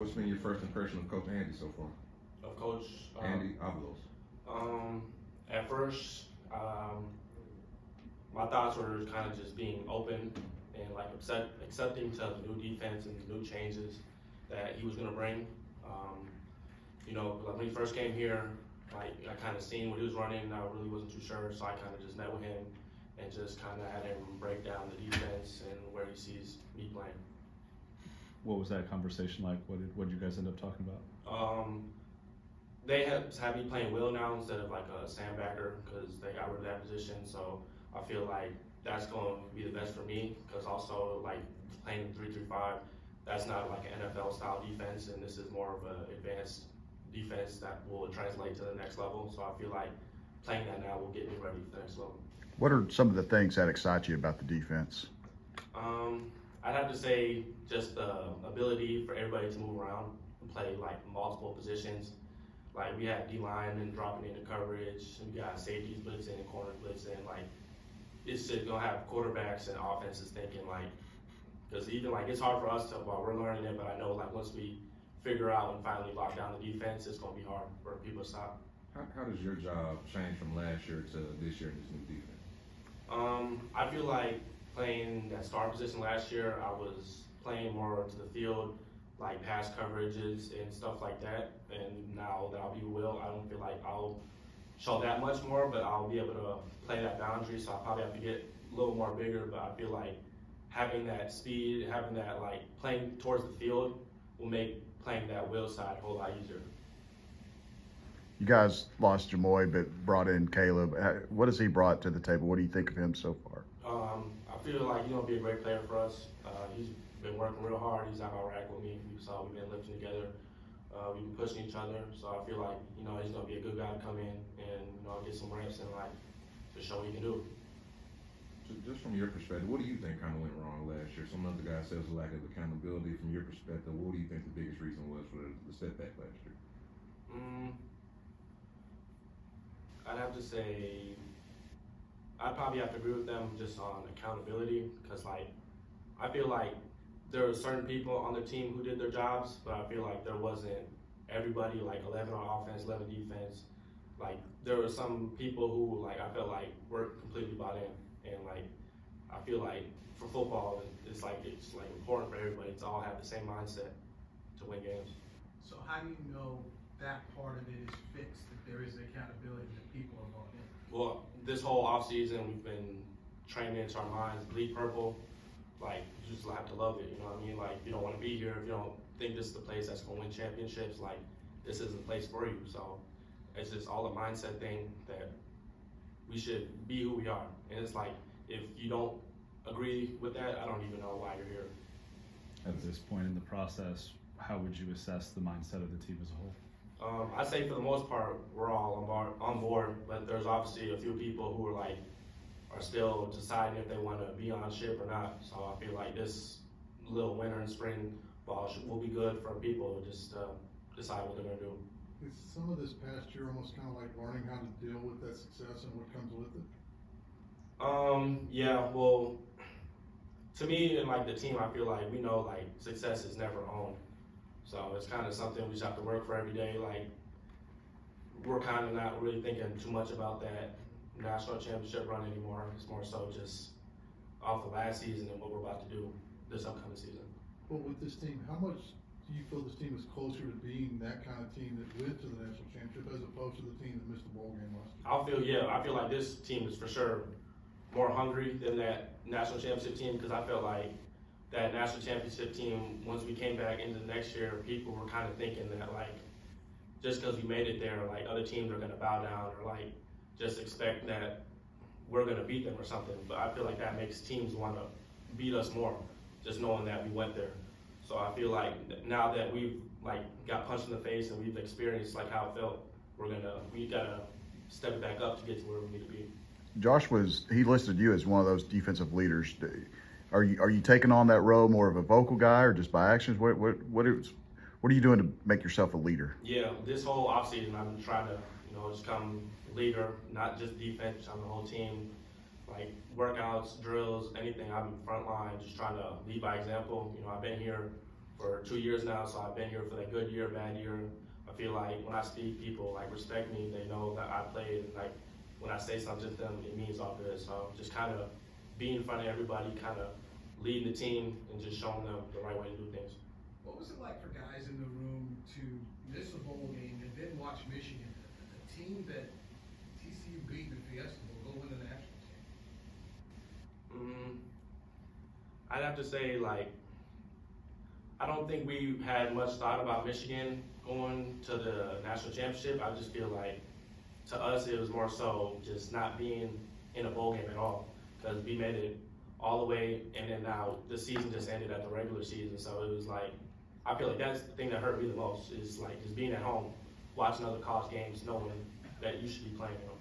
What's been your first impression of Coach Andy so far? Of Coach Andy Obiazor. um, at first, my thoughts were kind of just being open and like accepting to the new defense and the new changes that he was going to bring. Um, like when he first came here, like I kind of seen what he was running, and I really wasn't too sure, so I kind of just met with him and just kind of had him break down the defense and where he sees me playing. What was that conversation like? What did you guys end up talking about? They have me playing Will now instead of like a sandbacker because they got rid of that position. So I feel like that's going to be the best for me because also like playing 3-3-5, that's not like an NFL style defense, and this is more of an advanced defense that will translate to the next level. So I feel like playing that now will get me ready for the next level. What are some of the things that excite you about the defense? I'd have to say just the ability for everybody to move around and play like multiple positions. Like we had D-line and dropping into coverage, we got safeties blitzing and corners blitzing. Like it's just gonna have quarterbacks and offenses thinking like, because even like it's hard for us to while we're learning it, but I know like once we figure out and finally lock down the defense, it's gonna be hard for people to stop. How does your job change from last year to this year in this new defense? I feel like playing that star position last year, I was playing more to the field, like pass coverages and stuff like that. And now that I'll be Will, I don't feel like I'll show that much more, but I'll be able to play that boundary. So I'll probably have to get a little more bigger, but I feel like having that speed, having that like playing towards the field will make playing that Will side a whole lot easier. You guys lost Jamoy, but brought in Caleb. What has he brought to the table? What do you think of him so far? I feel like he's gonna be a great player for us. He's been working real hard. He's out on rack with me. So we've been lifting together. We've been pushing each other. So I feel like he's gonna be a good guy to come in and get some reps and like to show what he can do. Just from your perspective, what do you think kind of went wrong last year? Some other guys said it was a lack of accountability. From your perspective, what do you think the biggest reason was for the setback last year? I'd have to say I'd probably have to agree with them just on accountability because like I feel like there were certain people on the team who did their jobs, but I feel like there wasn't everybody like 11 on offense, 11 defense. Like there were some people who like I felt like weren't completely bought in, and like I feel like for football it's like important for everybody to all have the same mindset to win games. So how do you know that part of it is fixed, that there is accountability, that people are bought in? Well, this whole offseason we've been training into our minds, bleed purple. Like you just have to love it, you know what I mean? Like you don't want to be here if you don't think this is the place that's gonna win championships. Like this is the place for you. So it's just all a mindset thing that we should be who we are. And it's like if you don't agree with that, I don't even know why you're here. At this point in the process, how would you assess the mindset of the team as a whole? I'd say for the most part, we're all on board, but there's obviously a few people who are still deciding if they want to be on ship or not. So I feel like this little winter and spring ball will be good for people to just decide what they're going to do. Is some of this past year almost kind of like learning how to deal with that success and what comes with it? Yeah, well, to me and like the team, I feel like we know like success is never owned. So it's kind of something we just have to work for every day. Like we're kind of not really thinking too much about that national championship run anymore. It's more so just off of last season and what we're about to do this upcoming season. Well, with this team, how much do you feel this team is closer to being that kind of team that went to the national championship as opposed to the team that missed the bowl game last year? I feel like this team is for sure more hungry than that national championship team because I felt like that national championship team, once we came back into the next year, people were kind of thinking that like just because we made it there, like other teams are going to bow down or like just expect that we're going to beat them or something. But I feel like that makes teams want to beat us more, just knowing that we went there. So I feel like now that we've like got punched in the face and we've experienced like how it felt, we gotta step it back up to get to where we need to be. Josh he listed you as one of those defensive leaders. Are you taking on that role more of a vocal guy or just by actions? What are you doing to make yourself a leader? Yeah, this whole offseason I've been trying to just become leader, not just defense, on the whole team. Like workouts, drills, anything. I'm front line, just trying to lead by example. I've been here for 2 years now, so I've been here for that good year, bad year. I feel like when I speak, people like respect me. They know that I played, and like when I say something to them, it means all good. So just kind of being in front of everybody, kind of leading the team, and just showing them the right way to do things. What was it like for guys in the room to miss a bowl game and then watch Michigan, a team that TCU beat in the Fiesta Bowl, go win the national championship? I'd have to say, like, I don't think we had much thought about Michigan going to the national championship. I just feel like, to us, it was more so just not being in a bowl game at all, because we made it all the way, and then now the season just ended at the regular season. So it was like, I feel like that's the thing that hurt me the most, is like just being at home, watching other college games, knowing that you should be playing them.